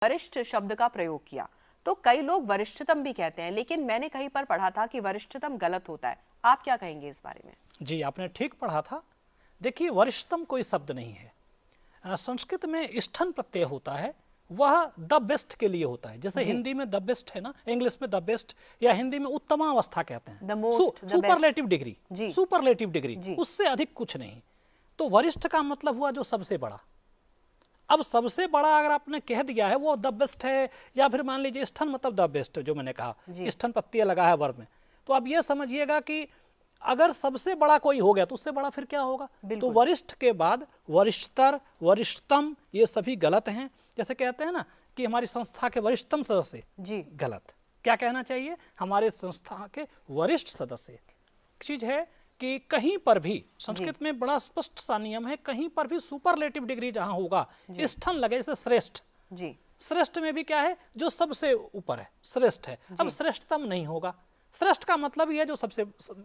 वरिष्ठ शब्द का प्रयोग किया, तो कई लोग वरिष्ठतम भी कहते हैं, लेकिन मैंने कहीं पर पढ़ा था कि वरिष्ठतम गलत होता है। आप क्या कहेंगे इस बारे में? जी, आपने ठीक पढ़ा था। देखिए, वरिष्ठतम कोई शब्द नहीं है। संस्कृत में स्थन प्रत्यय होता है, वह द बेस्ट के लिए होता है। जैसे हिंदी में द बेस्ट है ना, इंग्लिश में द बेस्ट, या हिंदी में उत्तमावस्था कहते हैं, द मोस्ट, सुपरलेटिव डिग्री, जी, सुपरलेटिव डिग्री, उससे अधिक कुछ नहीं। तो वरिष्ठ का मतलब हुआ जो सबसे बड़ा। अब सबसे बड़ा अगर आपने कह दिया है वो द बेस्ट है, या फिर मान लीजिए स्थन मतलब द बेस्ट, जो मैंने कहा स्थन प्रत्यय लगा है वर्ब में, तो अब ये समझिएगा कि अगर सबसे बड़ा कोई हो गया तो उससे बड़ा फिर क्या होगा। तो वरिष्ठ के बाद वरिष्ठतर, वरिष्ठतम, ये सभी गलत हैं। जैसे कहते हैं ना कि हमारी संस्था के वरिष्ठतम सदस्य, जी गलत। क्या कहना चाहिए? हमारे संस्था के वरिष्ठ सदस्य। चीज है कि कहीं पर भी संस्कृत में बड़ा स्पष्ट सा नियम है, कहीं पर भी सुपरलेटिव डिग्री जहां होगा स्थन लगे, जैसे श्रेष्ठ, जी, श्रेष्ठ में भी क्या है? जो सबसे ऊपर है, श्रेष्ठ है। अब श्रेष्ठतम नहीं होगा। श्रेष्ठ का मतलब ही है जो सबसे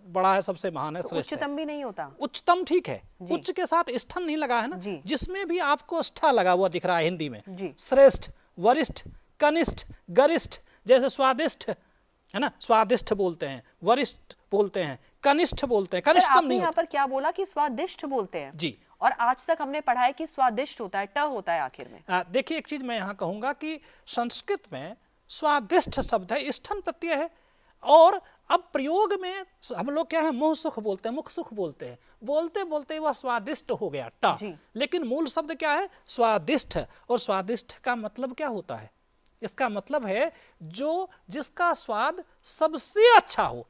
बड़ा है, सबसे महान है, तो श्रेष्ठ उच्चतम भी नहीं होता। उच्चतम ठीक है, उच्च के साथ स्थन नहीं लगा है ना, जिसमें भी आपको स्था लगा हुआ दिख रहा है हिंदी में, श्रेष्ठ, वरिष्ठ, कनिष्ठ, गरिष्ठ। जैसे स्वादिष्ठ है ना, स्वादिष्ठ बोलते हैं, वरिष्ठ बोलते हैं, कनिष्ठ बोलते हैं, कनिष्ठतम नहीं। यहाँ पर क्या बोला कि स्वादिष्ट बोलते हैं जी, और आज तक हमने पढ़ा है कि स्वादिष्ट होता है, ट होता है आखिर में। देखिए, एक चीज मैं यहाँ कहूंगा कि संस्कृत में स्वादिष्ठ शब्द है, स्थन प्रत्यय है, और अब प्रयोग में हम लोग क्या है, मुंह सुख बोलते हैं, मुख सुख बोलते हैं, बोलते बोलते वह स्वादिष्ट हो गया टा, लेकिन मूल शब्द क्या है? स्वादिष्ट। और स्वादिष्ट का मतलब क्या होता है? इसका मतलब है जो जिसका स्वाद सबसे अच्छा हो,